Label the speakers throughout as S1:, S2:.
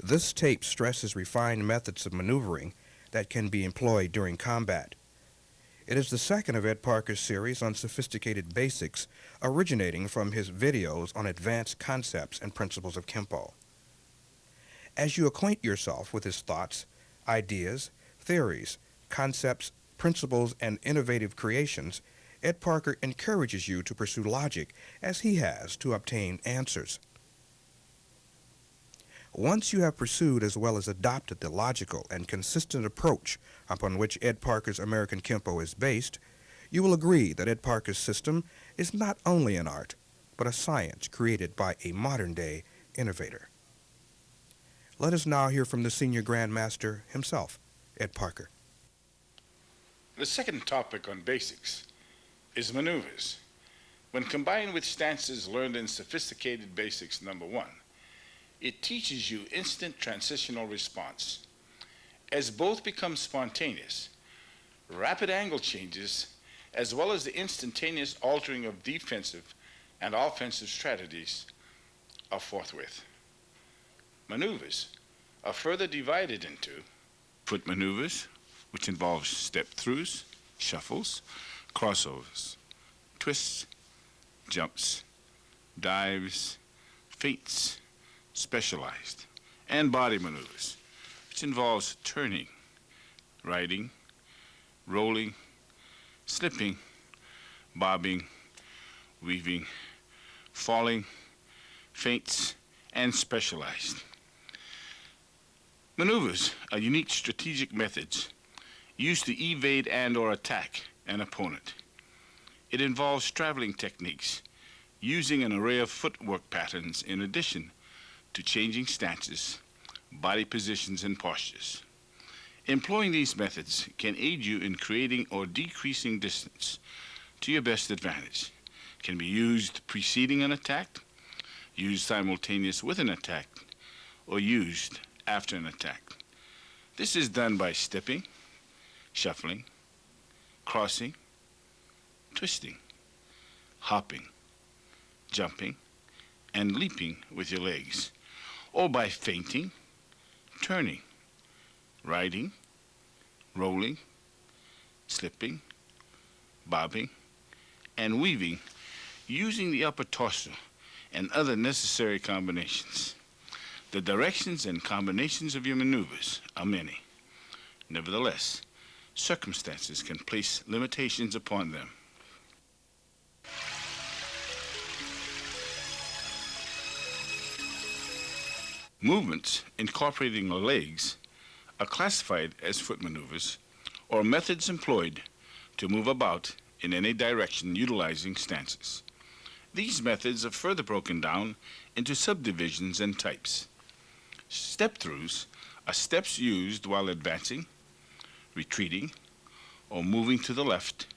S1: This tape stresses refined methods of maneuvering that can be employed during combat. It is the second of Ed Parker's series on sophisticated basics, originating from his videos on advanced concepts and principles of Kempo. As you acquaint yourself with his thoughts, ideas, theories, concepts, principles, and innovative creations, Ed Parker encourages you to pursue logic as he has to obtain answers. Once you have pursued as well as adopted the logical and consistent approach upon which Ed Parker's American Kempo is based, you will agree that Ed Parker's system is not only an art, but a science created by a modern-day innovator. Let us now hear from the Senior Grandmaster himself, Ed Parker.
S2: The second topic on basics is maneuvers. When combined with stances learned in Sophisticated Basics number 1, it teaches you instant transitional response. As both become spontaneous, rapid angle changes, as well as the instantaneous altering of defensive and offensive strategies are forthwith. Maneuvers are further divided into foot maneuvers, which involves step-throughs, shuffles, crossovers, twists, jumps, dives, feints, specialized, and body maneuvers, which involves turning, riding, rolling, slipping, bobbing, weaving, falling, feints, and specialized. Maneuvers are unique strategic methods used to evade and/or attack an opponent. It involves traveling techniques using an array of footwork patterns in addition to changing stances, body positions, and postures. Employing these methods can aid you in creating or decreasing distance to your best advantage. It can be used preceding an attack, used simultaneous with an attack, or used after an attack. This is done by stepping, shuffling, crossing, twisting, hopping, jumping, and leaping with your legs, or by feinting, turning, riding, rolling, slipping, bobbing, and weaving using the upper torso and other necessary combinations. The directions and combinations of your maneuvers are many. Nevertheless, circumstances can place limitations upon them. Movements incorporating the legs are classified as foot maneuvers or methods employed to move about in any direction utilizing stances. These methods are further broken down into subdivisions and types. Step-throughs are steps used while advancing, retreating, or moving to the left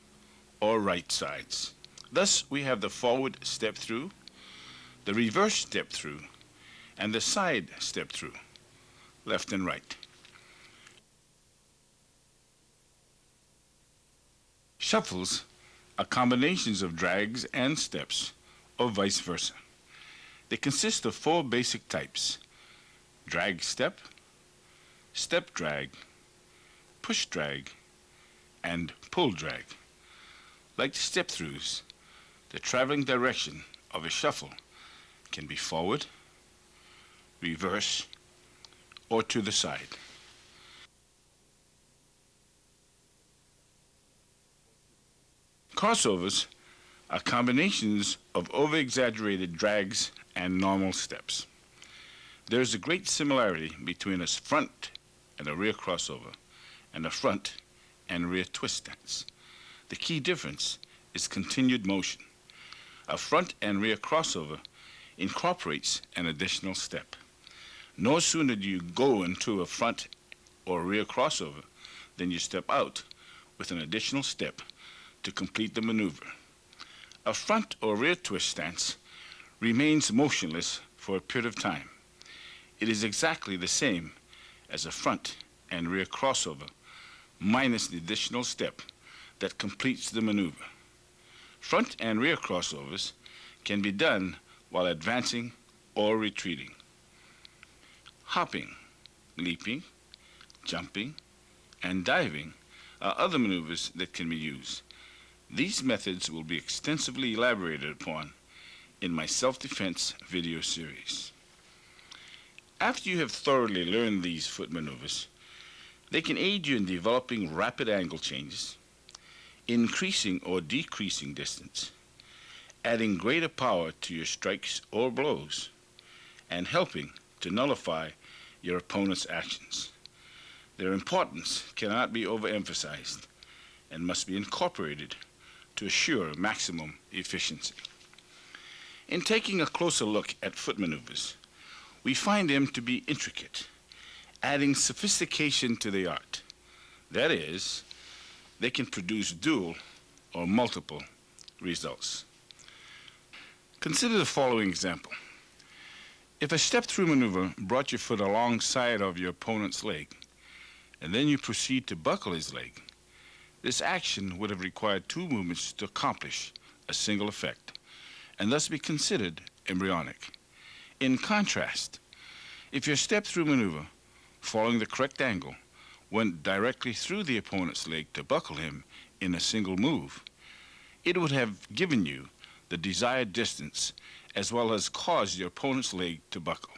S2: or right sides. Thus, we have the forward step-through, the reverse step-through, and the side step-through, left and right. Shuffles are combinations of drags and steps, or vice versa. They consist of 4 basic types: drag step, step drag, push drag, and pull drag. Like the step-throughs, the traveling direction of a shuffle can be forward, reverse, or to the side. Crossovers are combinations of over-exaggerated drags and normal steps. There is a great similarity between a front and a rear crossover and a front and rear twist stance. The key difference is continued motion. A front and rear crossover incorporates an additional step. No sooner do you go into a front or rear crossover than you step out with an additional step to complete the maneuver. A front or rear twist stance remains motionless for a period of time. It is exactly the same as a front and rear crossover, minus the additional step that completes the maneuver. Front and rear crossovers can be done while advancing or retreating. Hopping, leaping, jumping, and diving are other maneuvers that can be used. These methods will be extensively elaborated upon in my self-defense video series. After you have thoroughly learned these foot maneuvers, they can aid you in developing rapid angle changes, increasing or decreasing distance, adding greater power to your strikes or blows, and helping to nullify your opponent's actions. Their importance cannot be overemphasized and must be incorporated to assure maximum efficiency. In taking a closer look at foot maneuvers, we find them to be intricate, adding sophistication to the art. That is, they can produce dual or multiple results. Consider the following example. If a step-through maneuver brought your foot alongside of your opponent's leg, and then you proceed to buckle his leg, this action would have required two movements to accomplish a single effect, and thus be considered embryonic. In contrast, if your step-through maneuver, following the correct angle, went directly through the opponent's leg to buckle him in a single move, it would have given you the desired distance as well as caused your opponent's leg to buckle.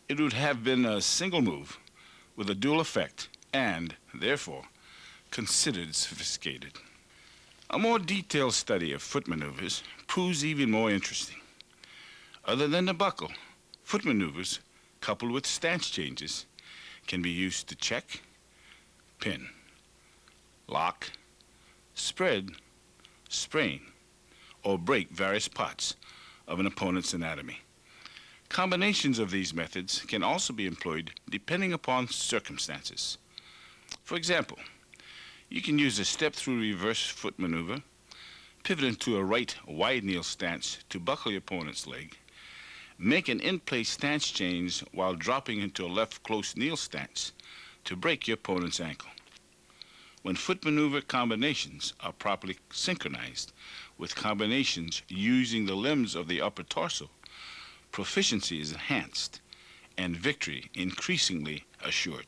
S2: It would have been a single move with a dual effect and, therefore, considered sophisticated. A more detailed study of foot maneuvers proves even more interesting. Other than the buckle, foot maneuvers, coupled with stance changes, can be used to check, pin, lock, spread, sprain, or break various parts of an opponent's anatomy. Combinations of these methods can also be employed depending upon circumstances. For example, you can use a step-through reverse foot maneuver, pivot into a right wide kneel stance to buckle your opponent's leg, make an in-place stance change while dropping into a left close kneel stance to break your opponent's ankle. When foot maneuver combinations are properly synchronized with combinations using the limbs of the upper torso, proficiency is enhanced and victory increasingly assured.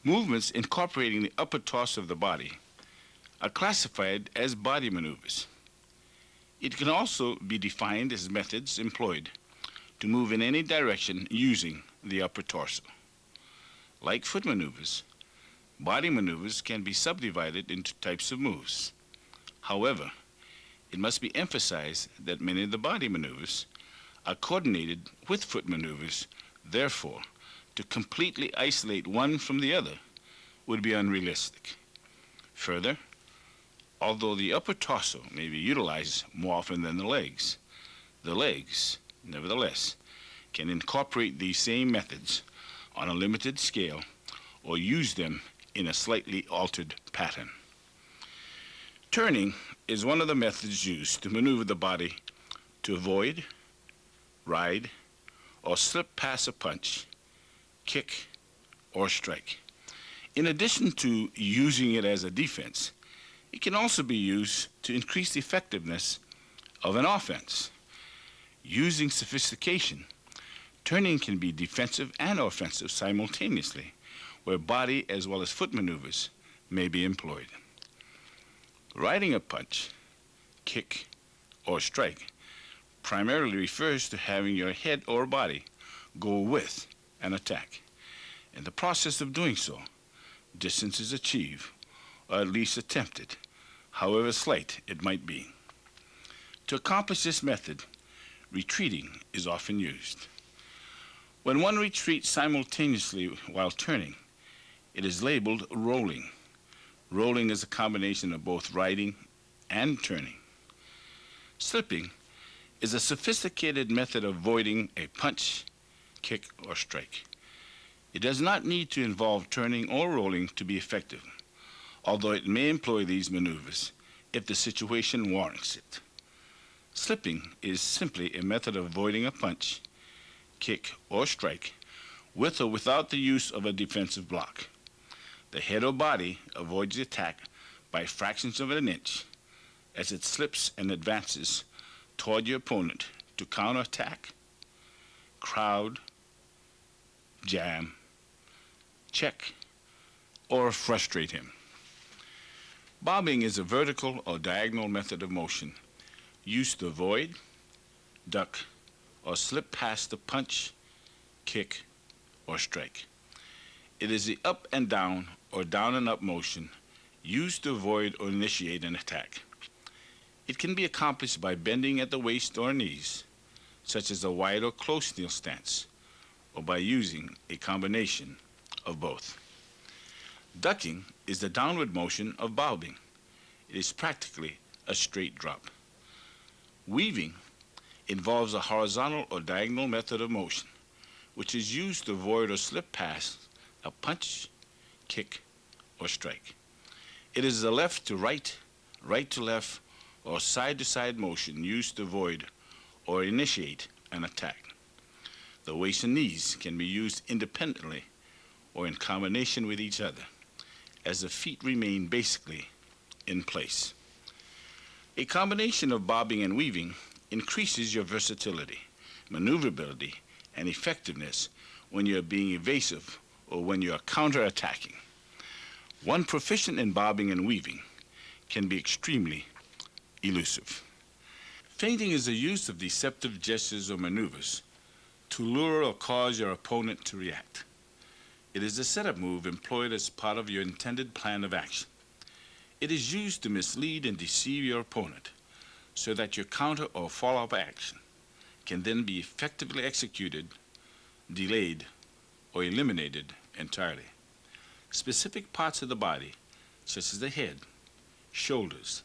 S2: Movements incorporating the upper torso of the body are classified as body maneuvers. It can also be defined as methods employed to move in any direction using the upper torso. Like foot maneuvers, body maneuvers can be subdivided into types of moves. However, it must be emphasized that many of the body maneuvers are coordinated with foot maneuvers. Therefore, to completely isolate one from the other would be unrealistic. Further, although the upper torso may be utilized more often than the legs, nevertheless, can incorporate these same methods on a limited scale or use them in a slightly altered pattern. Turning is one of the methods used to maneuver the body to avoid, ride, or slip past a punch, kick, or strike. In addition to using it as a defense, it can also be used to increase the effectiveness of an offense. Using sophistication, turning can be defensive and offensive simultaneously, where body as well as foot maneuvers may be employed. Riding a punch, kick, or strike primarily refers to having your head or body go with an attack. In the process of doing so, distance is achieved, or at least attempted, however slight it might be. To accomplish this method, retreating is often used. When one retreats simultaneously while turning, it is labeled rolling. Rolling is a combination of both riding and turning. Slipping is a sophisticated method of avoiding a punch, kick, or strike. It does not need to involve turning or rolling to be effective, although it may employ these maneuvers if the situation warrants it. Slipping is simply a method of avoiding a punch, kick, or strike with or without the use of a defensive block. The head or body avoids the attack by fractions of an inch as it slips and advances toward your opponent to counterattack, crowd, jam, check, or frustrate him. Bobbing is a vertical or diagonal method of motion used to avoid, duck, or slip past the punch, kick, or strike. It is the up and down or down and up motion used to avoid or initiate an attack. It can be accomplished by bending at the waist or knees, such as a wide or close kneel stance, or by using a combination of both. Ducking is the downward motion of bobbing. It is practically a straight drop. Weaving involves a horizontal or diagonal method of motion, which is used to avoid or slip past a punch, kick, or strike. It is a left to right, right to left, or side to side motion used to avoid or initiate an attack. The waist and knees can be used independently or in combination with each other, as the feet remain basically in place. A combination of bobbing and weaving increases your versatility, maneuverability, and effectiveness when you are being evasive or when you are counterattacking. One proficient in bobbing and weaving can be extremely elusive. Feinting is the use of deceptive gestures or maneuvers to lure or cause your opponent to react. It is a setup move employed as part of your intended plan of action. It is used to mislead and deceive your opponent so that your counter or follow-up action can then be effectively executed, delayed, or eliminated entirely. Specific parts of the body, such as the head, shoulders,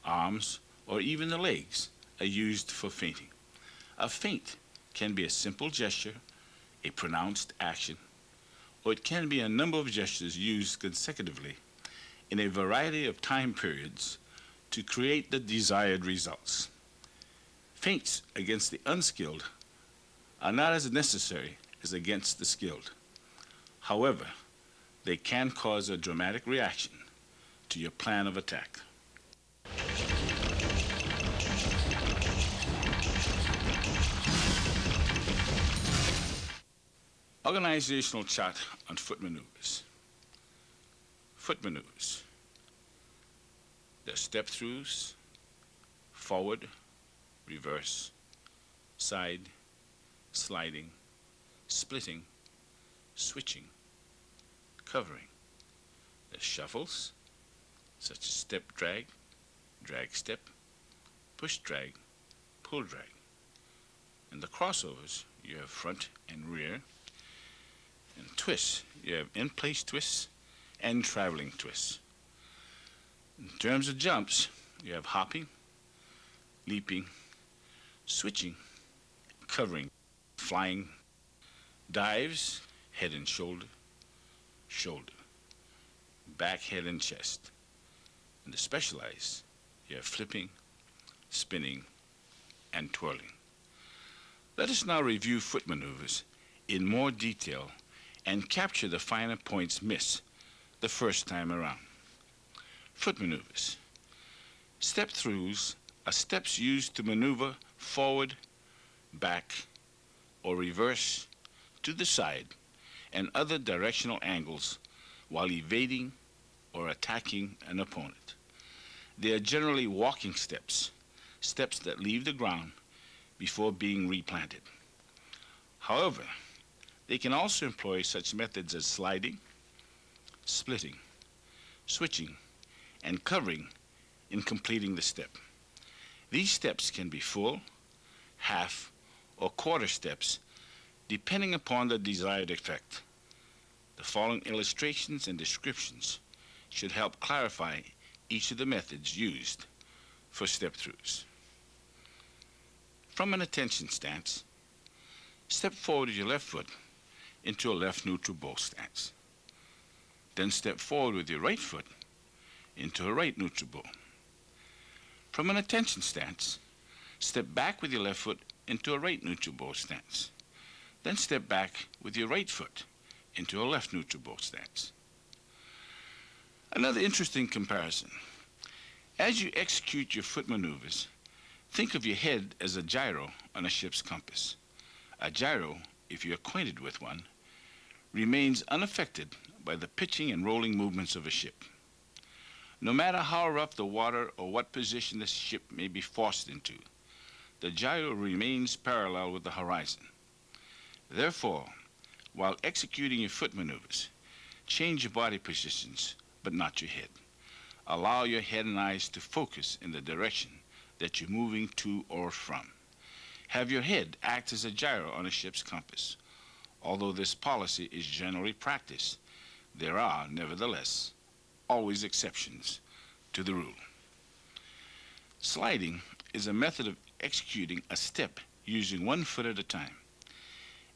S2: arms, or even the legs, are used for feinting. A feint can be a simple gesture, a pronounced action, or it can be a number of gestures used consecutively in a variety of time periods to create the desired results. Feints against the unskilled are not as necessary as against the skilled. However, they can cause a dramatic reaction to your plan of attack. Organizational chart on foot maneuvers. Foot maneuvers. There are step-throughs, forward, reverse, side, sliding, splitting, switching, covering. There's shuffles, such as step drag, drag step, push drag, pull drag. In the crossovers, you have front and rear. And twists, you have in-place twists and traveling twists. In terms of jumps, you have hopping, leaping, switching, covering, flying, dives, head and shoulder, shoulder, back, head, and chest. And the specialized, you have flipping, spinning, and twirling. Let us now review foot maneuvers in more detail and capture the finer points missed the first time around. Foot maneuvers. Step-throughs are steps used to maneuver forward, back, or reverse, to the side, and other directional angles while evading or attacking an opponent. They are generally walking steps, steps that leave the ground before being replanted. However, they can also employ such methods as sliding, splitting, switching, and covering in completing the step. These steps can be full, half, or quarter steps, depending upon the desired effect. The following illustrations and descriptions should help clarify each of the methods used for step-throughs. From an attention stance, step forward with your left foot into a left neutral bow stance. Then step forward with your right foot into a right neutral bow. From an attention stance, step back with your left foot into a right neutral bow stance. Then step back with your right foot into a left neutral bow stance. Another interesting comparison. As you execute your foot maneuvers, think of your head as a gyro on a ship's compass. A gyro, if you're acquainted with one, remains unaffected by the pitching and rolling movements of a ship. No matter how rough the water or what position the ship may be forced into, the gyro remains parallel with the horizon. Therefore, while executing your foot maneuvers, change your body positions, but not your head. Allow your head and eyes to focus in the direction that you're moving to or from. Have your head act as a gyro on a ship's compass. Although this policy is generally practiced, there are, nevertheless, always exceptions to the rule. Sliding is a method of executing a step using one foot at a time.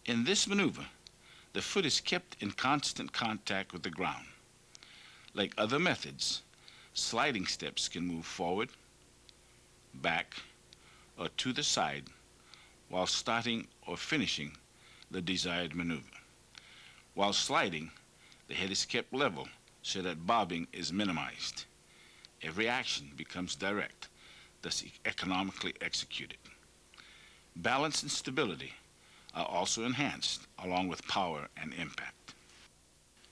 S2: In this maneuver, the foot is kept in constant contact with the ground. Like other methods, sliding steps can move forward, back, or to the side while starting or finishing the desired maneuver. While sliding, the head is kept level so that bobbing is minimized. Every action becomes direct, thus economically executed. Balance and stability are also enhanced along with power and impact.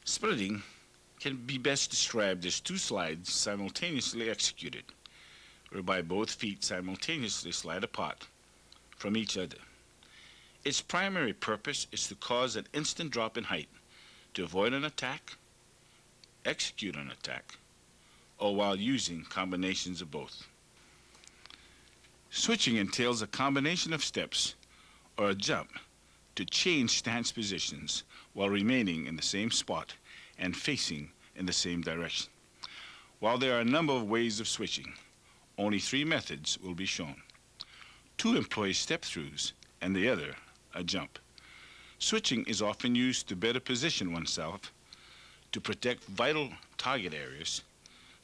S2: Splitting can be best described as two slides simultaneously executed, whereby both feet simultaneously slide apart from each other. Its primary purpose is to cause an instant drop in height to avoid an attack, execute an attack, or while using combinations of both. Switching entails a combination of steps or a jump to change stance positions while remaining in the same spot and facing in the same direction. While there are a number of ways of switching, only 3 methods will be shown. 2 employ step-throughs and the other a jump. Switching is often used to better position oneself, to protect vital target areas,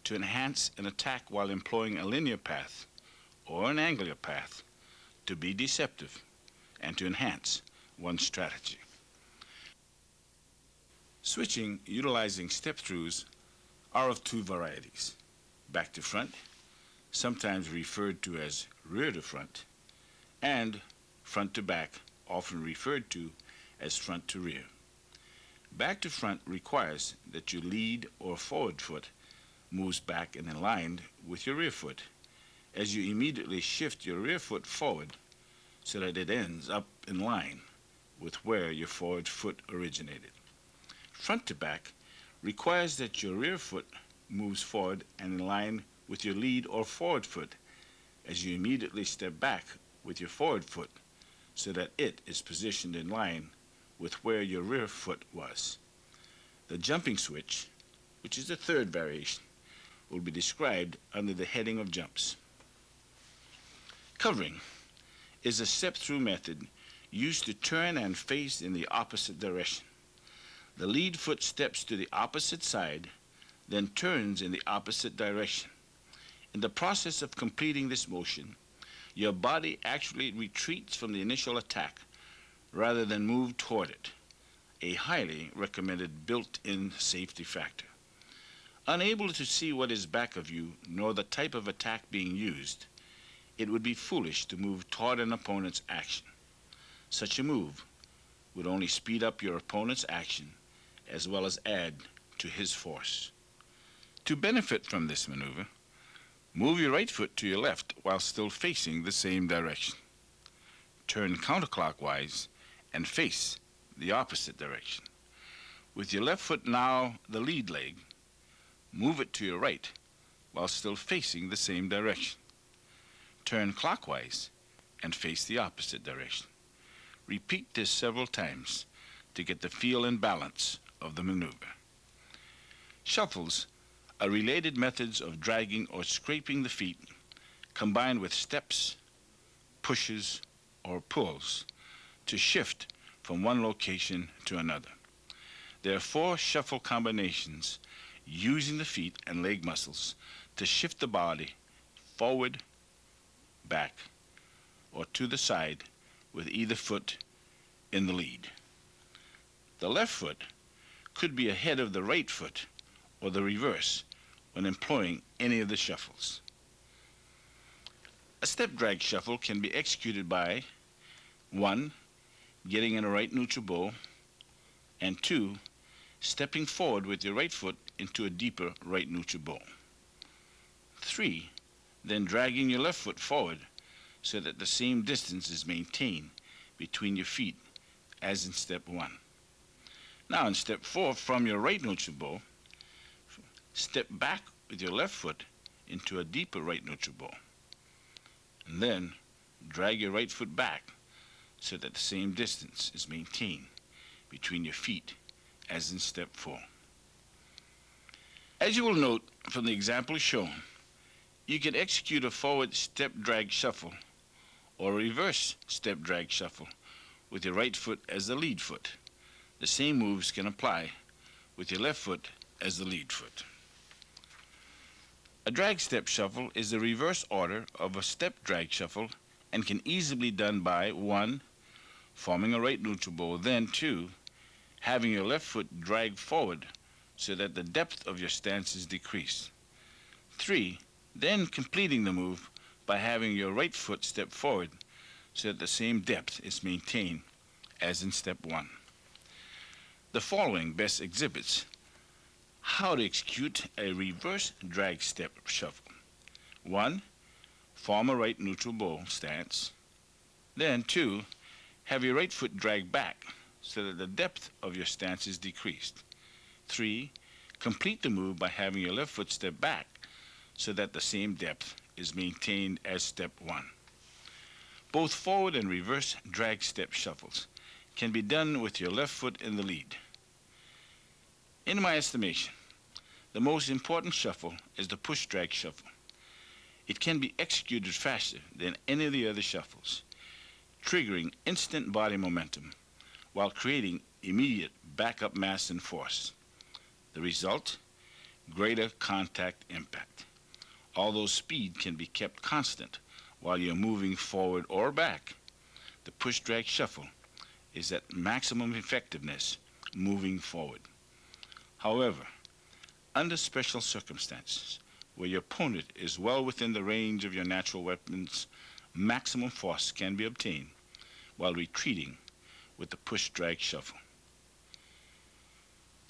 S2: to enhance an attack while employing a linear path or an angular path, to be deceptive, and to enhance one's strategy. Switching utilizing step-throughs are of 2 varieties: back to front, sometimes referred to as rear to front, and front to back, often referred to as front to rear. Back to front requires that your lead or forward foot moves back and in line with your rear foot, as you immediately shift your rear foot forward so that it ends up in line with where your forward foot originated. Front to back requires that your rear foot moves forward and in line with your lead or forward foot, as you immediately step back with your forward foot so that it is positioned in line with where your rear foot was. The jumping switch, which is the 3rd variation, will be described under the heading of jumps. Covering is a step-through method used to turn and face in the opposite direction. The lead foot steps to the opposite side, then turns in the opposite direction. In the process of completing this motion, your body actually retreats from the initial attack rather than move toward it, a highly recommended built-in safety factor. Unable to see what is back of you nor the type of attack being used, it would be foolish to move toward an opponent's action. Such a move would only speed up your opponent's action as well as add to his force. To benefit from this maneuver, move your right foot to your left while still facing the same direction. Turn counterclockwise and face the opposite direction. With your left foot now the lead leg, move it to your right while still facing the same direction. Turn clockwise and face the opposite direction. Repeat this several times to get the feel and balance of the maneuver. Shuffles are related methods of dragging or scraping the feet, combined with steps, pushes, or pulls to shift from one location to another. There are 4 shuffle combinations using the feet and leg muscles to shift the body forward, back, or to the side with either foot in the lead. The left foot could be ahead of the right foot or the reverse when employing any of the shuffles. A step drag shuffle can be executed by 1. Getting in a right neutral bow, and 2, stepping forward with your right foot into a deeper right neutral bow. 3, then dragging your left foot forward so that the same distance is maintained between your feet as in step 1. Now in step 4, from your right neutral bow, step back with your left foot into a deeper right neutral bow. And then drag your right foot back so that the same distance is maintained between your feet as in step 4. As you will note from the example shown, you can execute a forward step drag shuffle or a reverse step drag shuffle with your right foot as the lead foot. The same moves can apply with your left foot as the lead foot. A drag step shuffle is the reverse order of a step drag shuffle and can easily be done by 1, forming a right neutral bow, then 2, having your left foot drag forward so that the depth of your stance is decreased. 3, then completing the move by having your right foot step forward so that the same depth is maintained as in step 1. The following best exhibits how to execute a reverse drag step shuffle. 1, form a right neutral bow stance. Then 2, have your right foot drag back so that the depth of your stance is decreased. 3, complete the move by having your left foot step back so that the same depth is maintained as step 1. Both forward and reverse drag step shuffles can be done with your left foot in the lead. In my estimation, the most important shuffle is the push drag shuffle. It can be executed faster than any of the other shuffles, triggering instant body momentum while creating immediate backup mass and force. The result? Greater contact impact. Although speed can be kept constant while you're moving forward or back, the push drag shuffle is at maximum effectiveness moving forward. However, under special circumstances where your opponent is well within the range of your natural weapons, maximum force can be obtained while retreating with the push drag shuffle.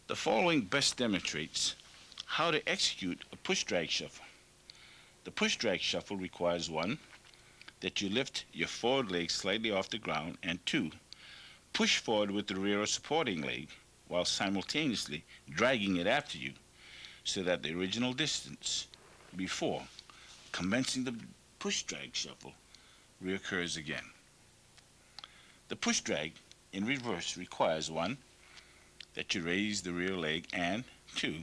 S2: The following best demonstrates how to execute a push drag shuffle. The push drag shuffle requires 1, that you lift your forward leg slightly off the ground, and 2, push forward with the rear supporting leg while simultaneously dragging it after you so that the original distance before commencing the push drag shuffle reoccurs again. The push drag in reverse requires 1, that you raise the rear leg, and 2,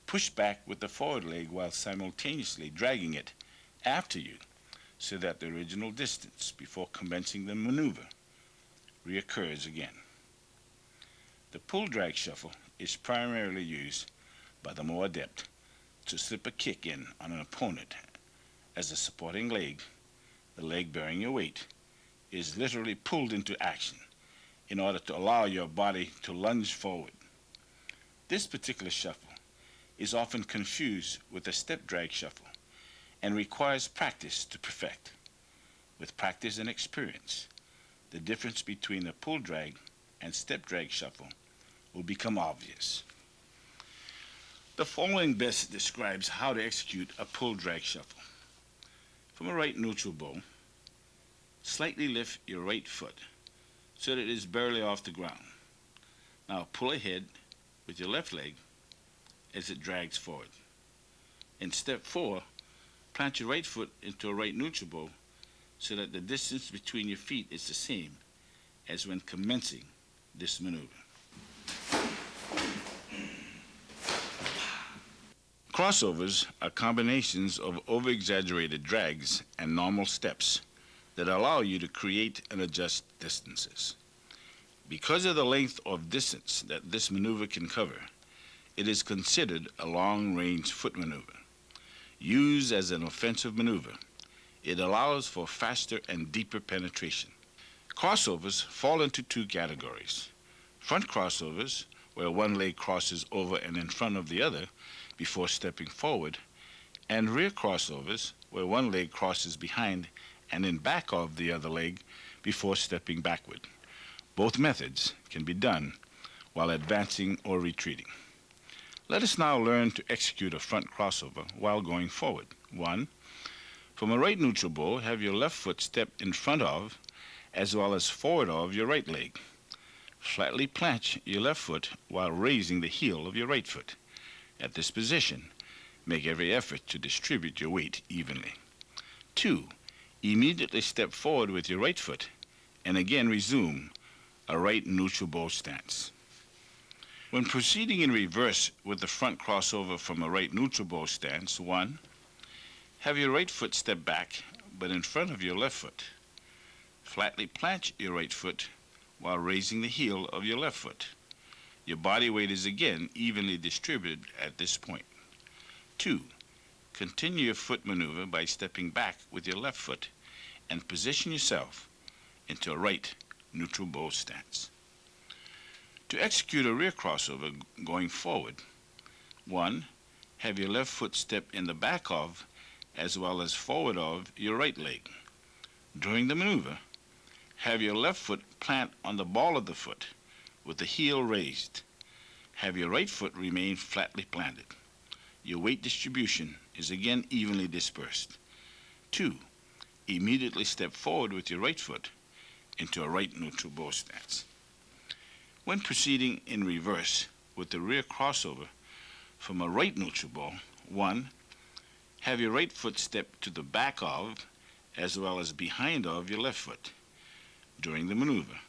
S2: push back with the forward leg while simultaneously dragging it after you so that the original distance before commencing the maneuver reoccurs again. The pull drag shuffle is primarily used by the more adept to slip a kick in on an opponent as the supporting leg, the leg bearing your weight, is literally pulled into action in order to allow your body to lunge forward. This particular shuffle is often confused with a step drag shuffle and requires practice to perfect. With practice and experience, the difference between a pull drag and step drag shuffle will become obvious. The following best describes how to execute a pull drag shuffle. From a right neutral bow, slightly lift your right foot so that it is barely off the ground. Now pull ahead with your left leg as it drags forward. In step 4, plant your right foot into a right neutral bow so that the distance between your feet is the same as when commencing this maneuver. Crossovers are combinations of over-exaggerated drags and normal steps that allow you to create and adjust distances. Because of the length of distance that this maneuver can cover, it is considered a long-range foot maneuver. Used as an offensive maneuver, it allows for faster and deeper penetration. Crossovers fall into 2 categories. Front crossovers, where one leg crosses over and in front of the other before stepping forward, and rear crossovers, where one leg crosses behind and in back of the other leg before stepping backward. Both methods can be done while advancing or retreating. Let us now learn to execute a front crossover while going forward. 1. From a right neutral bow, have your left foot step in front of as well as forward of your right leg. Flatly plant your left foot while raising the heel of your right foot. At this position, make every effort to distribute your weight evenly. 2. Immediately step forward with your right foot and again resume a right neutral bow stance. When proceeding in reverse with the front crossover from a right neutral bow stance, 1. Have your right foot step back but in front of your left foot. Flatly plant your right foot while raising the heel of your left foot. Your body weight is again evenly distributed at this point. 2. Continue your foot maneuver by stepping back with your left foot and position yourself into a right neutral bow stance. To execute a rear crossover going forward, 1. Have your left foot step in the back of as well as forward of your right leg. During the maneuver, have your left foot plant on the ball of the foot with the heel raised. Have your right foot remain flatly planted. Your weight distribution is again evenly dispersed. 2. Immediately step forward with your right foot into a right neutral bow stance. When proceeding in reverse with the rear crossover from a right neutral bow, 1. Have your right foot step to the back of as well as behind of your left foot. During the maneuver,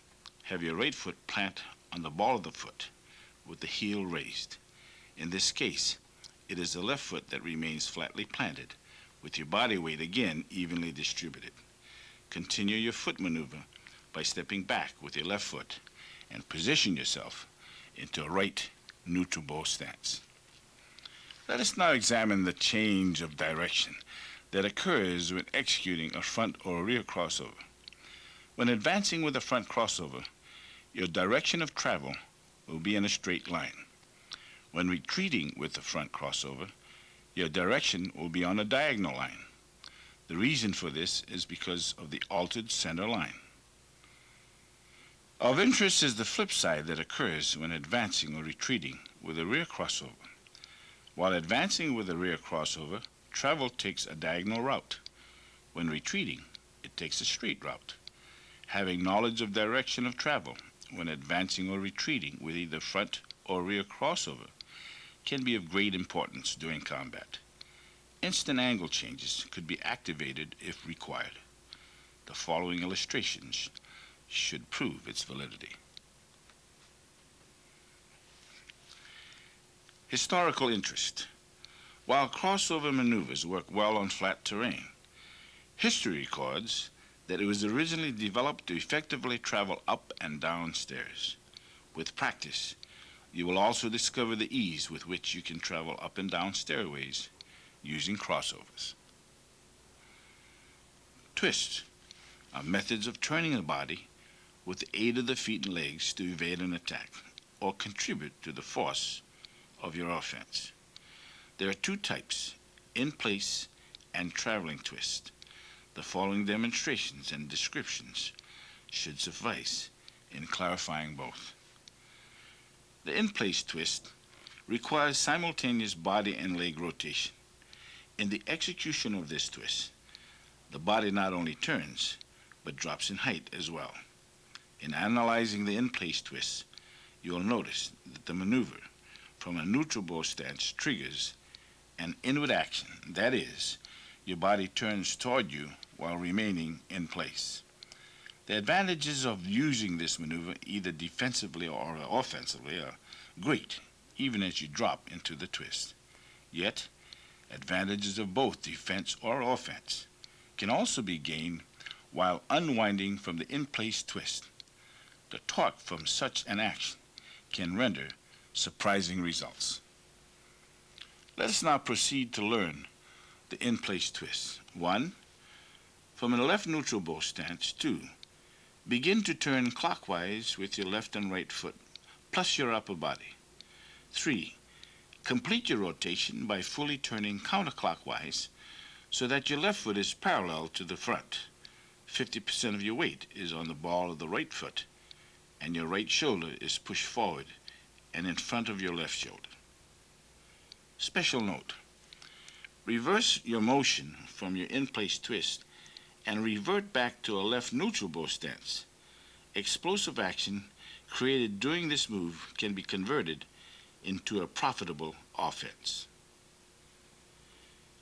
S2: have your right foot plant on the ball of the foot with the heel raised. In this case, it is the left foot that remains flatly planted with your body weight again evenly distributed. Continue your foot maneuver by stepping back with your left foot and position yourself into a right neutral bow stance. Let us now examine the change of direction that occurs when executing a front or rear crossover. When advancing with a front crossover, your direction of travel will be in a straight line. When retreating with the front crossover, your direction will be on a diagonal line. The reason for this is because of the altered center line. Of interest is the flip side that occurs when advancing or retreating with a rear crossover. While advancing with a rear crossover, travel takes a diagonal route. When retreating, it takes a straight route. Having knowledge of direction of travel when advancing or retreating with either front or rear crossover can be of great importance during combat. Instant angle changes could be activated if required. The following illustrations should prove its validity. Historical interest. While crossover maneuvers work well on flat terrain, history records that it was originally developed to effectively travel up and down stairs. With practice, you will also discover the ease with which you can travel up and down stairways using crossovers. Twists are methods of turning a body with the aid of the feet and legs to evade an attack or contribute to the force of your offense. There are two types, in place and traveling twist. The following demonstrations and descriptions should suffice in clarifying both. The in-place twist requires simultaneous body and leg rotation. In the execution of this twist, the body not only turns, but drops in height as well. In analyzing the in-place twist, you will notice that the maneuver from a neutral bow stance triggers an inward action. That is, your body turns toward you while remaining in place. The advantages of using this maneuver either defensively or offensively are great, even as you drop into the twist. Yet, advantages of both defense or offense can also be gained while unwinding from the in-place twist. The torque from such an action can render surprising results. Let us now proceed to learn the in-place twist. 1. From a left neutral bow stance. 2. Begin to turn clockwise with your left and right foot, plus your upper body. 3. Complete your rotation by fully turning counterclockwise so that your left foot is parallel to the front. 50% of your weight is on the ball of the right foot, and your right shoulder is pushed forward and in front of your left shoulder. Special note: reverse your motion from your in-place twist and revert back to a left neutral bow stance. Explosive action created during this move can be converted into a profitable offense.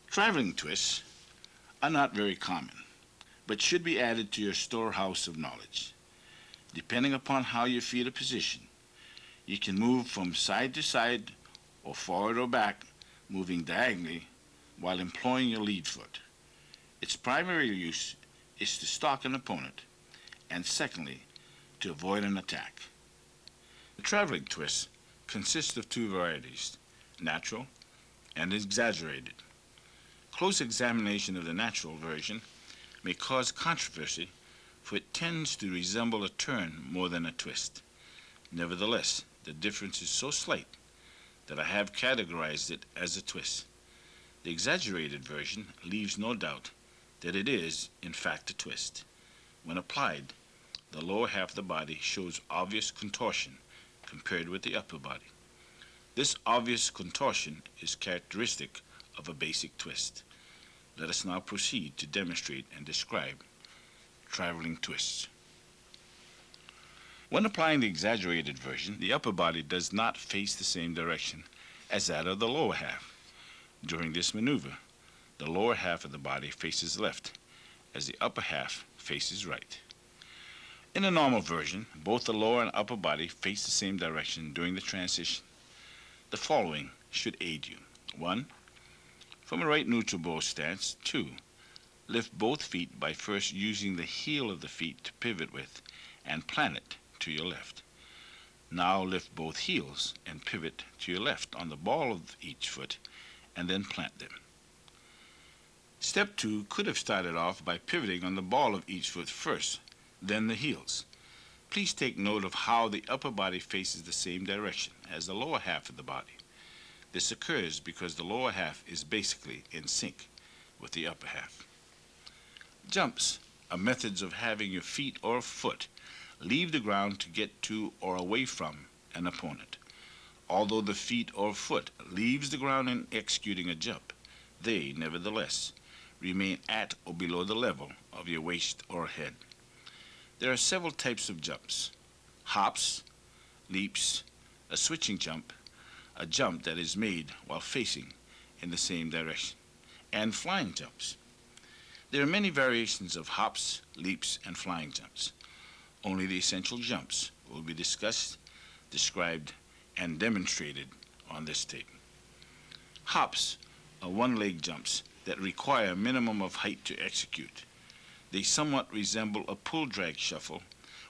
S2: Traveling twists are not very common, but should be added to your storehouse of knowledge. Depending upon how your feet are positioned, you can move from side to side or forward or back, moving diagonally while employing your lead foot. Its primary use is to stalk an opponent, and secondly, to avoid an attack. The traveling twist consists of two varieties, natural and exaggerated. Close examination of the natural version may cause controversy, for it tends to resemble a turn more than a twist. Nevertheless, the difference is so slight that I have categorized it as a twist. The exaggerated version leaves no doubt that it is, in fact, a twist. When applied, the lower half of the body shows obvious contortion compared with the upper body. This obvious contortion is characteristic of a basic twist. Let us now proceed to demonstrate and describe traveling twists. When applying the exaggerated version, the upper body does not face the same direction as that of the lower half. During this maneuver, the lower half of the body faces left, as the upper half faces right. In a normal version, both the lower and upper body face the same direction during the transition. The following should aid you. 1. From a right neutral bow stance. 2. Lift both feet by first using the heel of the feet to pivot with and plant it to your left. Now lift both heels and pivot to your left on the ball of each foot and then plant them. Step 2 could have started off by pivoting on the ball of each foot first, then the heels. Please take note of how the upper body faces the same direction as the lower half of the body. This occurs because the lower half is basically in sync with the upper half. Jumps are methods of having your feet or foot leave the ground to get to or away from an opponent. Although the feet or foot leaves the ground in executing a jump, they, nevertheless, remain at or below the level of your waist or head. There are several types of jumps: hops, leaps, a switching jump, a jump that is made while facing in the same direction, and flying jumps. There are many variations of hops, leaps, and flying jumps. Only the essential jumps will be discussed, described, and demonstrated on this tape. Hops are one-leg jumps that require a minimum of height to execute. They somewhat resemble a pull-drag shuffle,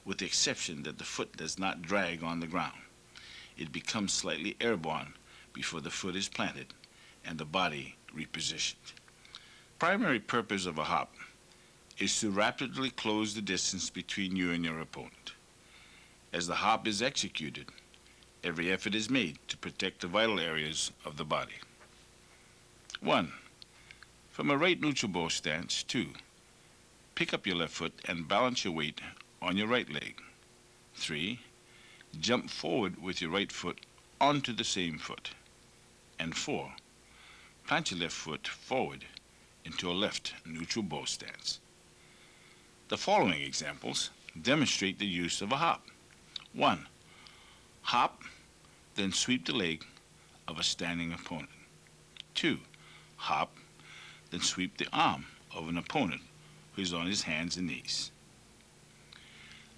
S2: with the exception that the foot does not drag on the ground. It becomes slightly airborne before the foot is planted and the body repositioned. Primary purpose of a hop is to rapidly close the distance between you and your opponent. As the hop is executed, every effort is made to protect the vital areas of the body. 1. From a right neutral bow stance. 2. Pick up your left foot and balance your weight on your right leg. 3. Jump forward with your right foot onto the same foot. And 4. Plant your left foot forward into a left neutral bow stance. The following examples demonstrate the use of a hop. 1. Hop, then sweep the leg of a standing opponent. 2. Hop, then sweep the arm of an opponent who is on his hands and knees.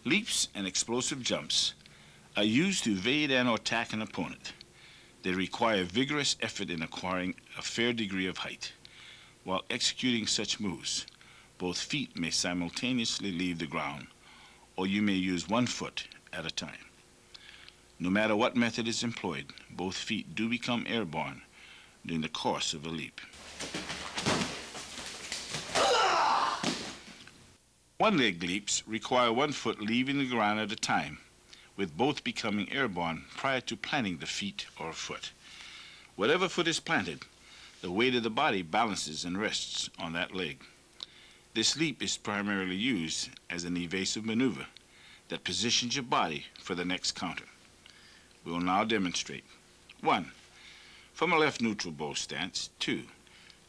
S2: Leaps and explosive jumps are used to evade and or attack an opponent. They require vigorous effort in acquiring a fair degree of height. While executing such moves, both feet may simultaneously leave the ground, or you may use one foot at a time. No matter what method is employed, both feet do become airborne during the course of a leap. One-leg leaps require one foot leaving the ground at a time, with both becoming airborne prior to planting the feet or foot. Whatever foot is planted, the weight of the body balances and rests on that leg. This leap is primarily used as an evasive maneuver that positions your body for the next counter. We will now demonstrate. 1. From a left neutral bow stance. 2.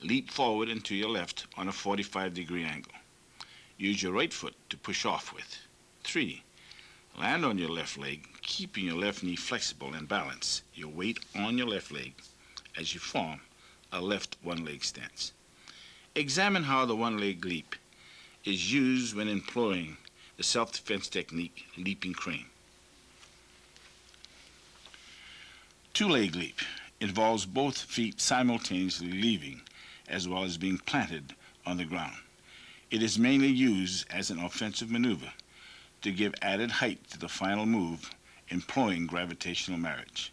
S2: Leap forward and to your left on a 45-degree angle. Use your right foot to push off with. 3. Land on your left leg, keeping your left knee flexible and balance your weight on your left leg as you form a left one-leg stance. Examine how the one-leg leap is used when employing the self-defense technique leaping crane. Two-leg leap involves both feet simultaneously leaving as well as being planted on the ground. It is mainly used as an offensive maneuver to give added height to the final move, employing gravitational marriage.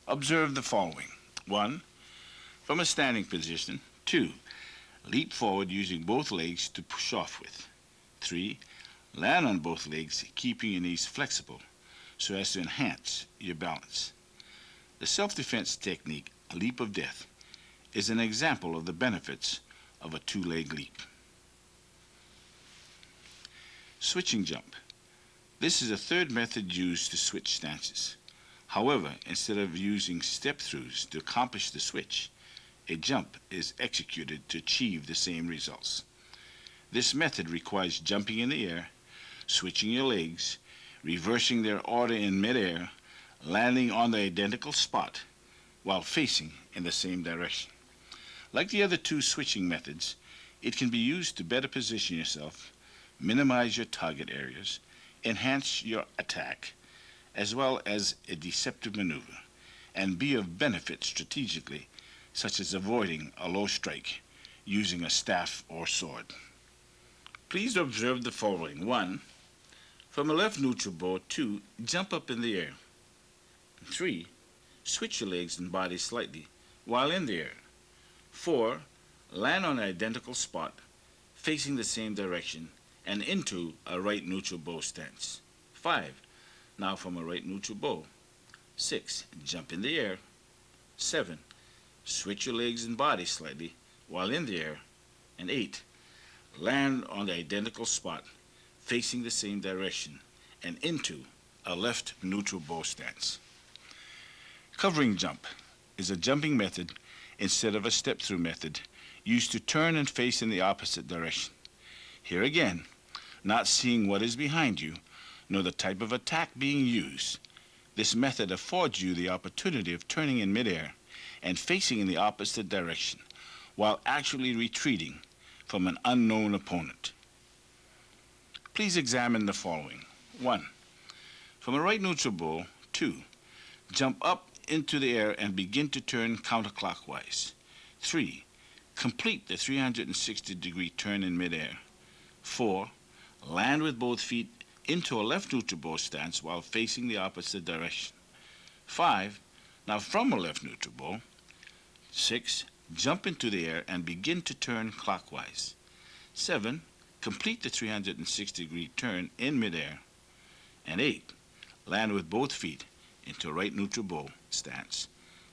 S2: Observe the following. 1. From a standing position. 2. Leap forward using both legs to push off with. 3. Land on both legs, keeping your knees flexible so as to enhance your balance. The self-defense technique, leap of death, is an example of the benefits of a two-leg leap. Switching jump. This is a third method used to switch stances. However, instead of using step-throughs to accomplish the switch, a jump is executed to achieve the same results. This method requires jumping in the air, switching your legs, reversing their order in midair, landing on the identical spot while facing in the same direction. Like the other two switching methods, it can be used to better position yourself, minimize your target areas, enhance your attack, as well as a deceptive maneuver, and be of benefit strategically, such as avoiding a low strike using a staff or sword. Please observe the following. 1. From a left neutral bow. 2. Jump up in the air. 3. Switch your legs and body slightly while in the air. 4. Land on an identical spot, facing the same direction, and into a right neutral bow stance. 5. Now from a right neutral bow. 6. Jump in the air. 7. Switch your legs and body slightly while in the air. And 8. Land on the identical spot, facing the same direction, and into a left neutral bow stance. Covering jump is a jumping method instead of a step-through method used to turn and face in the opposite direction. Here again, not seeing what is behind you, nor the type of attack being used, this method affords you the opportunity of turning in midair and facing in the opposite direction, while actually retreating from an unknown opponent. Please examine the following. 1. From a right neutral bow. 2. Jump up into the air and begin to turn counterclockwise. 3. Complete the 360-degree turn in midair. 4. Land with both feet into a left neutral bow stance while facing the opposite direction. 5. Now from a left neutral bow. 6. Jump into the air and begin to turn clockwise. 7. Complete the 360-degree turn in midair. And 8. Land with both feet into a right neutral bow stance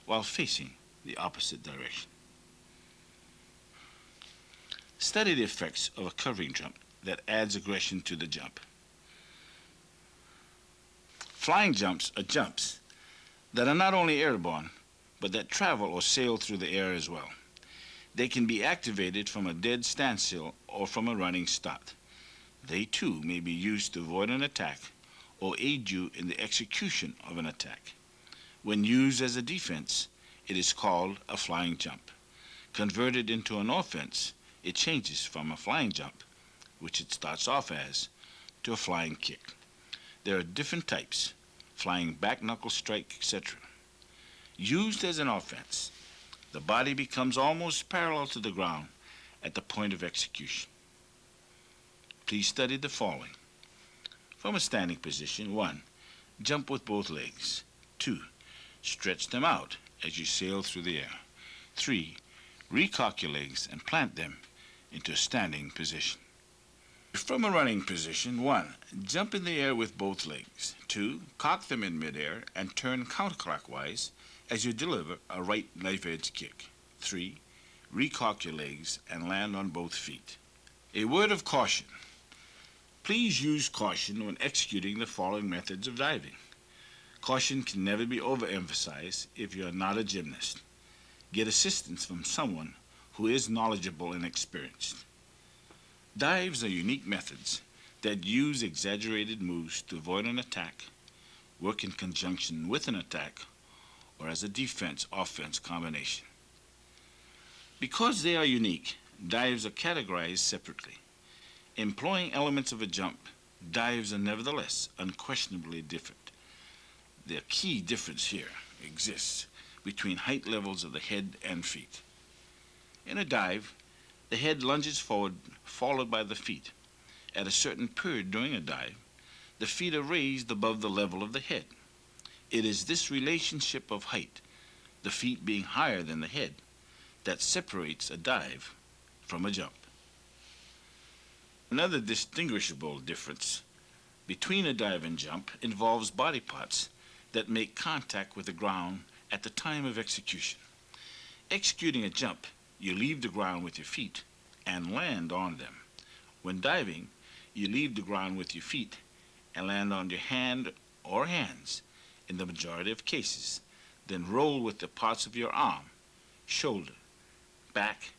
S2: while facing the opposite direction. Study the effects of a covering jump that adds aggression to the jump. Flying jumps are jumps that are not only airborne, but that travel or sail through the air as well. They can be activated from a dead standstill or from a running start. They too may be used to avoid an attack or aid you in the execution of an attack. When used as a defense, it is called a flying jump. Converted into an offense, it changes from a flying jump, which it starts off as, to a flying kick. There are different types: flying back knuckle strike, etc. Used as an offense, the body becomes almost parallel to the ground at the point of execution. Please study the following. From a standing position. 1. Jump with both legs. 2. Stretch them out as you sail through the air. 3. Recock your legs and plant them into a standing position. From a running position. 1. Jump in the air with both legs. 2. Cock them in midair and turn counterclockwise as you deliver a right knife-edge kick. 3. Recock your legs and land on both feet. A word of caution. Please use caution when executing the following methods of diving. Caution can never be overemphasized if you are not a gymnast. Get assistance from someone who is knowledgeable and experienced. Dives are unique methods that use exaggerated moves to avoid an attack, work in conjunction with an attack, or as a defense-offense combination. Because they are unique, dives are categorized separately. Employing elements of a jump, dives are nevertheless unquestionably different. The key difference here exists between height levels of the head and feet. In a dive, the head lunges forward, followed by the feet. At a certain period during a dive, the feet are raised above the level of the head. It is this relationship of height, the feet being higher than the head, that separates a dive from a jump. Another distinguishable difference between a dive and jump involves body parts that make contact with the ground at the time of execution. Executing a jump, you leave the ground with your feet and land on them. When diving, you leave the ground with your feet and land on your hand or hands in the majority of cases, then roll with the parts of your arm, shoulder, back,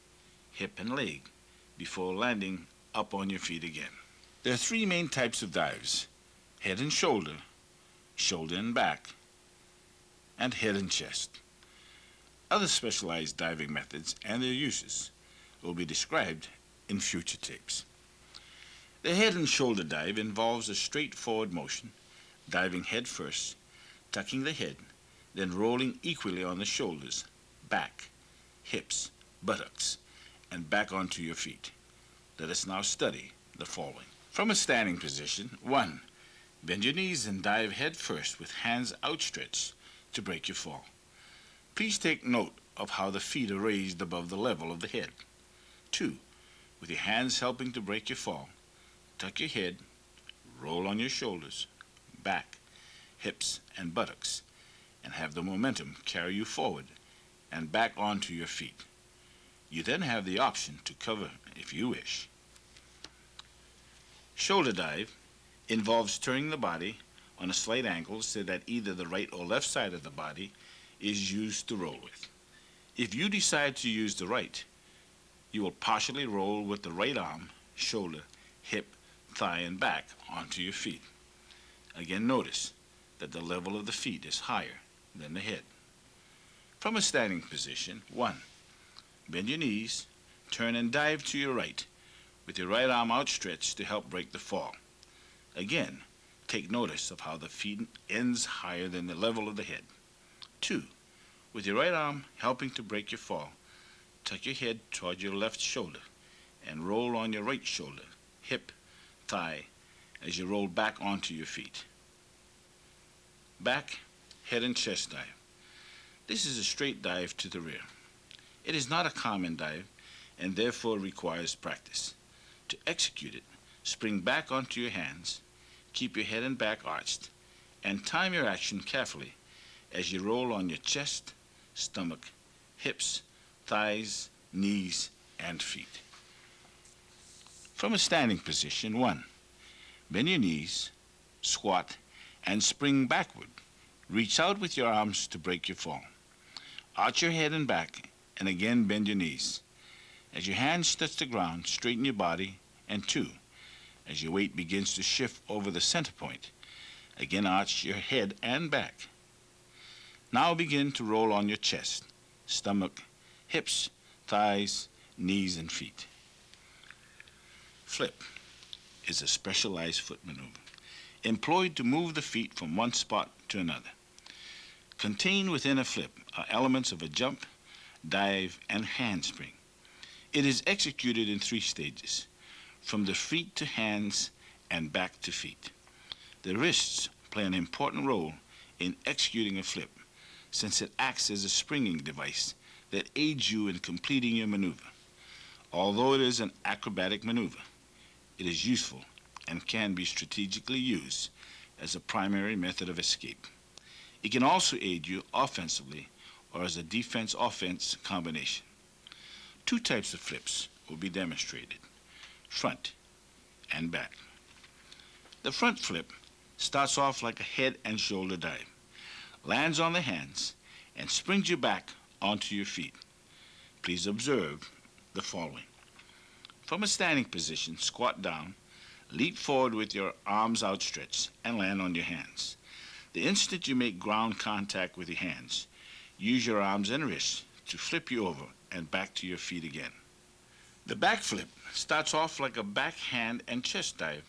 S2: hip, and leg before landing up on your feet again. There are three main types of dives: head and shoulder, shoulder and back, and head and chest. Other specialized diving methods and their uses will be described in future tapes. The head and shoulder dive involves a straightforward motion, diving head first, tucking the head, then rolling equally on the shoulders, back, hips, buttocks, and back onto your feet. Let us now study the following. From a standing position, 1. Bend your knees and dive head first with hands outstretched to break your fall. Please take note of how the feet are raised above the level of the head. 2. With your hands helping to break your fall, tuck your head, roll on your shoulders, back, hips, and buttocks, and have the momentum carry you forward and back onto your feet. You then have the option to cover if you wish. Shoulder dive involves turning the body on a slight angle so that either the right or left side of the body is used to roll with. If you decide to use the right, you will partially roll with the right arm, shoulder, hip, thigh, and back onto your feet. Again, notice that the level of the feet is higher than the head. From a standing position, 1. Bend your knees, turn and dive to your right, with your right arm outstretched to help break the fall. Again, take notice of how the feet ends higher than the level of the head. 2. With your right arm helping to break your fall, tuck your head toward your left shoulder and roll on your right shoulder, hip, thigh, as you roll back onto your feet. Back, head and chest dive. This is a straight dive to the rear. It is not a common dive and therefore requires practice. To execute it, spring back onto your hands, keep your head and back arched, and time your action carefully as you roll on your chest, stomach, hips, thighs, knees, and feet. From a standing position, 1. Bend your knees, squat, and spring backward. Reach out with your arms to break your fall. Arch your head and back, and again bend your knees. As your hands touch the ground, straighten your body, and 2. As your weight begins to shift over the center point, again arch your head and back. Now begin to roll on your chest, stomach, hips, thighs, knees, and feet. Flip is a specialized foot maneuver employed to move the feet from one spot to another. Contained within a flip are elements of a jump, dive, and handspring. It is executed in 3 stages, from the feet to hands and back to feet. The wrists play an important role in executing a flip, since it acts as a springing device that aids you in completing your maneuver. Although it is an acrobatic maneuver, it is useful and can be strategically used as a primary method of escape. It can also aid you offensively or as a defense-offense combination. 2 types of flips will be demonstrated: front and back. The front flip starts off like a head and shoulder dive. lands on the hands, and springs you back onto your feet. Please observe the following. From a standing position, squat down, leap forward with your arms outstretched, and land on your hands. The instant you make ground contact with your hands, use your arms and wrists to flip you over and back to your feet again. The back flip starts off like a backhand and chest dive,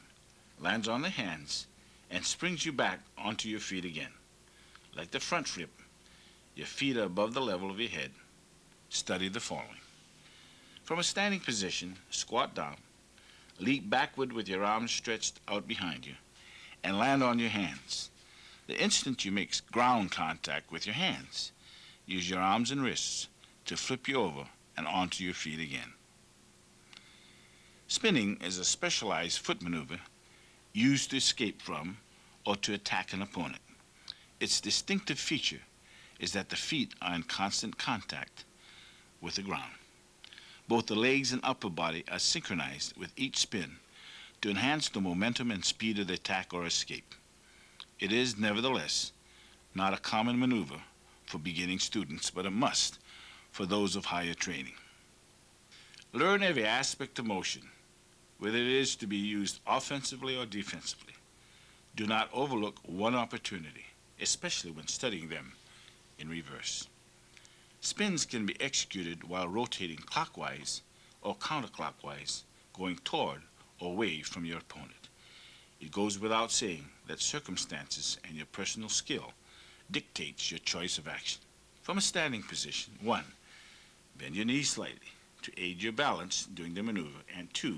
S2: lands on the hands, and springs you back onto your feet again. Like the front flip, your feet are above the level of your head. Study the following. From a standing position, squat down, leap backward with your arms stretched out behind you, and land on your hands. The instant you make ground contact with your hands, use your arms and wrists to flip you over and onto your feet again. Spinning is a specialized foot maneuver used to escape from or to attack an opponent. Its distinctive feature is that the feet are in constant contact with the ground. Both the legs and upper body are synchronized with each spin to enhance the momentum and speed of the attack or escape. It is, nevertheless, not a common maneuver for beginning students, but a must for those of higher training. Learn every aspect of motion, whether it is to be used offensively or defensively. Do not overlook one opportunity, especially when studying them in reverse. Spins can be executed while rotating clockwise or counterclockwise, going toward or away from your opponent. It goes without saying that circumstances and your personal skill dictates your choice of action. From a standing position, 1. Bend your knees slightly to aid your balance during the maneuver, and 2.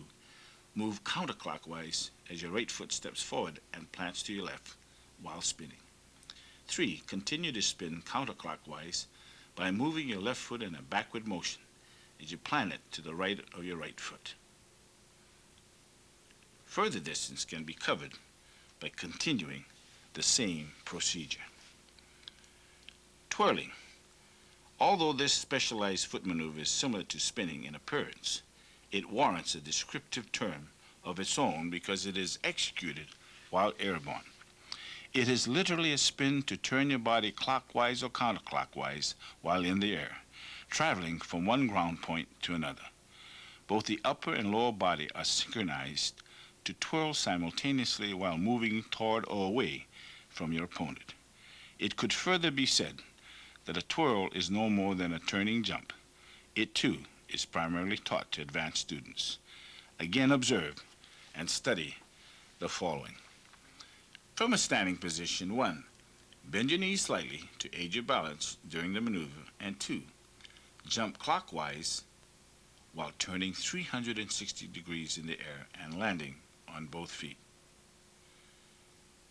S2: Move counterclockwise as your right foot steps forward and plants to your left while spinning. 3. Continue to spin counterclockwise by moving your left foot in a backward motion as you plant it to the right of your right foot. Further distance can be covered by continuing the same procedure. Twirling. Although this specialized foot maneuver is similar to spinning in appearance, it warrants a descriptive term of its own because it is executed while airborne. It is literally a spin to turn your body clockwise or counterclockwise while in the air, traveling from one ground point to another. Both the upper and lower body are synchronized to twirl simultaneously while moving toward or away from your opponent. It could further be said that a twirl is no more than a turning jump. It too is primarily taught to advanced students. Again, observe and study the following. From a standing position, 1. Bend your knees slightly to aid your balance during the maneuver, and 2. Jump clockwise while turning 360 degrees in the air and landing on both feet.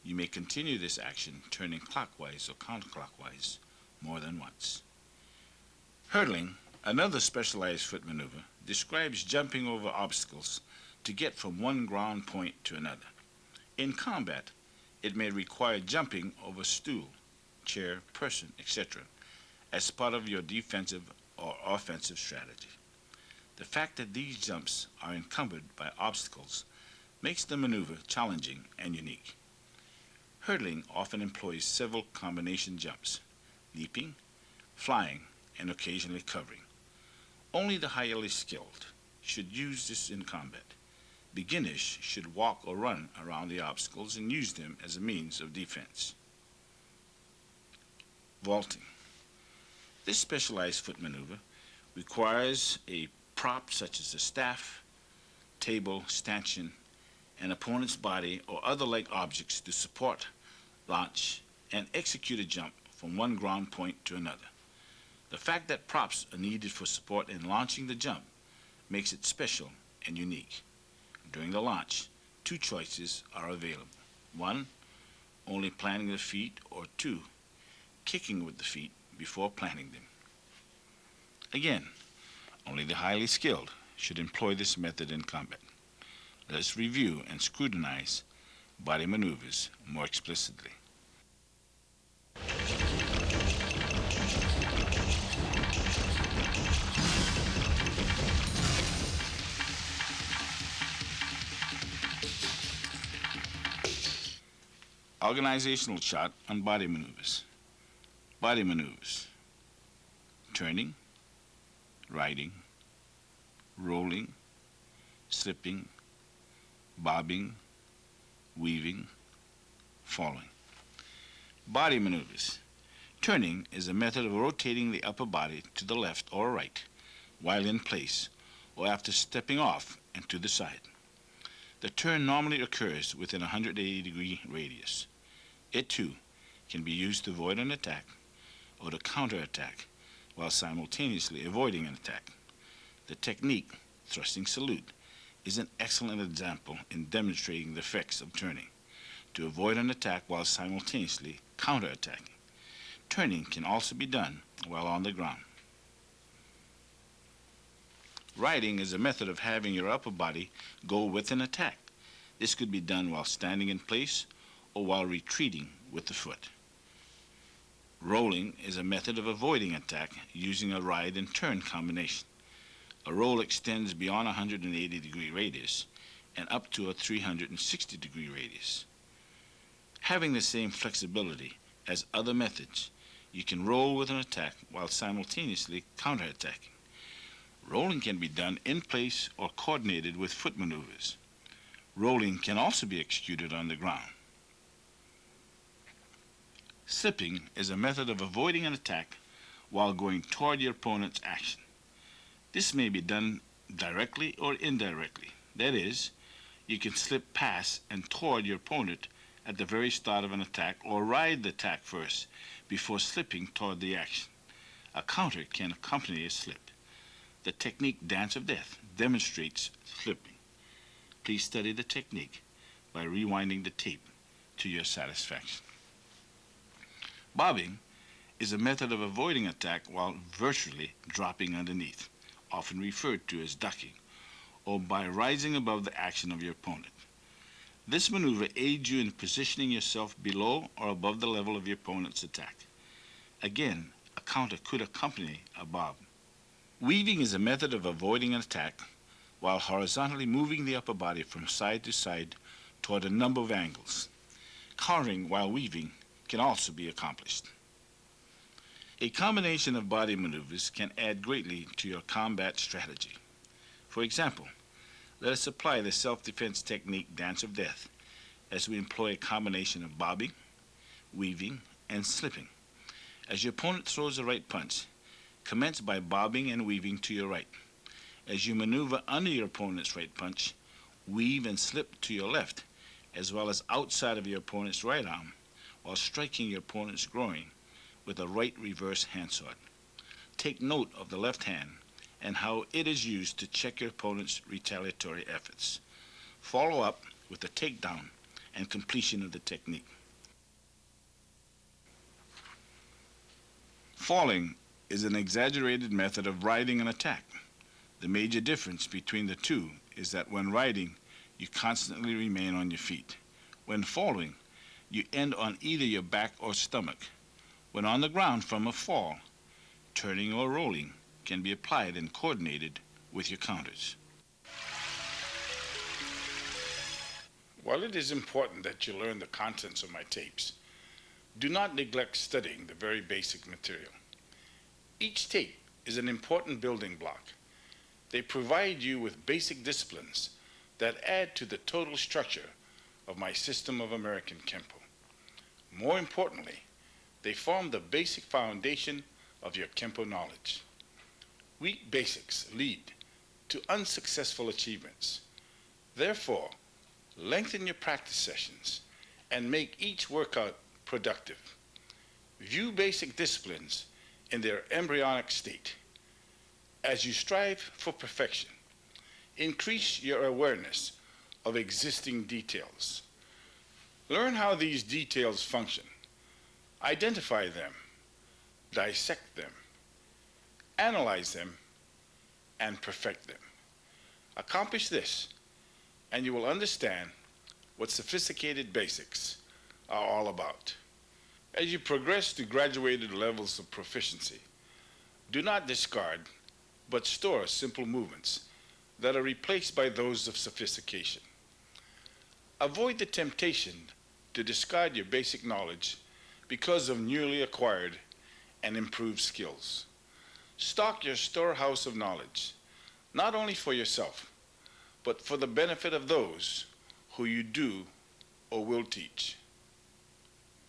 S2: You may continue this action turning clockwise or counterclockwise more than once. Hurdling, another specialized foot maneuver, describes jumping over obstacles to get from one ground point to another. In combat, it may require jumping over stool, chair, person, etc. as part of your defensive or offensive strategy. The fact that these jumps are encumbered by obstacles makes the maneuver challenging and unique. Hurdling often employs several combination jumps, leaping, flying, and occasionally covering. Only the highly skilled should use this in combat. Beginners should walk or run around the obstacles and use them as a means of defense. Vaulting. This specialized foot maneuver requires a prop such as a staff, table, stanchion, an opponent's body, or other like objects to support, launch, and execute a jump from one ground point to another. The fact that props are needed for support in launching the jump makes it special and unique. During the launch, 2 choices are available. 1, only planting the feet, or 2, kicking with the feet before planting them. Again, only the highly skilled should employ this method in combat. Let us review and scrutinize body maneuvers more explicitly. Organizational chart on body maneuvers. Body maneuvers: turning, riding, rolling, slipping, bobbing, weaving, falling. Body maneuvers: turning is a method of rotating the upper body to the left or right while in place or after stepping off and to the side. The turn normally occurs within a 180-degree radius. It too can be used to avoid an attack or to counterattack while simultaneously avoiding an attack. The technique, thrusting salute, is an excellent example in demonstrating the effects of turning to avoid an attack while simultaneously counterattacking. Turning can also be done while on the ground. Riding is a method of having your upper body go with an attack. This could be done while standing in place or while retreating with the foot. Rolling is a method of avoiding attack using a ride and turn combination. A roll extends beyond a 180-degree radius and up to a 360-degree radius. Having the same flexibility as other methods, you can roll with an attack while simultaneously counterattacking. Rolling can be done in place or coordinated with foot maneuvers. Rolling can also be executed on the ground. Slipping is a method of avoiding an attack while going toward your opponent's action. This may be done directly or indirectly. That is, you can slip past and toward your opponent at the very start of an attack or ride the attack first before slipping toward the action. A counter can accompany a slip. The technique Dance of Death demonstrates slipping. Please study the technique by rewinding the tape to your satisfaction. Bobbing is a method of avoiding attack while virtually dropping underneath, often referred to as ducking, or by rising above the action of your opponent. This maneuver aids you in positioning yourself below or above the level of your opponent's attack. Again, a counter could accompany a bob. Weaving is a method of avoiding an attack while horizontally moving the upper body from side to side toward a number of angles. Countering while weaving can also be accomplished. A combination of body maneuvers can add greatly to your combat strategy. For example, let us apply the self-defense technique Dance of Death as we employ a combination of bobbing, weaving, and slipping. As your opponent throws a right punch, commence by bobbing and weaving to your right. As you maneuver under your opponent's right punch, weave and slip to your left, as well as outside of your opponent's right arm, while striking your opponent's groin with a right reverse hand sword. Take note of the left hand and how it is used to check your opponent's retaliatory efforts. Follow up with a takedown and completion of the technique. Falling is an exaggerated method of riding an attack. The major difference between the two is that when riding, you constantly remain on your feet. When falling, you end on either your back or stomach. When on the ground from a fall, turning or rolling can be applied and coordinated with your counters. While it is important that you learn the contents of my tapes, do not neglect studying the very basic material. Each tape is an important building block. They provide you with basic disciplines that add to the total structure of my system of American Kempo. More importantly, they form the basic foundation of your Kempo knowledge. Weak basics lead to unsuccessful achievements. Therefore, lengthen your practice sessions and make each workout productive. View basic disciplines in their embryonic state. As you strive for perfection, increase your awareness of existing details. Learn how these details function. Identify them, dissect them, analyze them, and perfect them. Accomplish this, and you will understand what sophisticated basics are all about. As you progress to graduated levels of proficiency, do not discard, but store simple movements that are replaced by those of sophistication. Avoid the temptation to discard your basic knowledge because of newly acquired and improve skills. Stock your storehouse of knowledge, not only for yourself, but for the benefit of those who you do or will teach.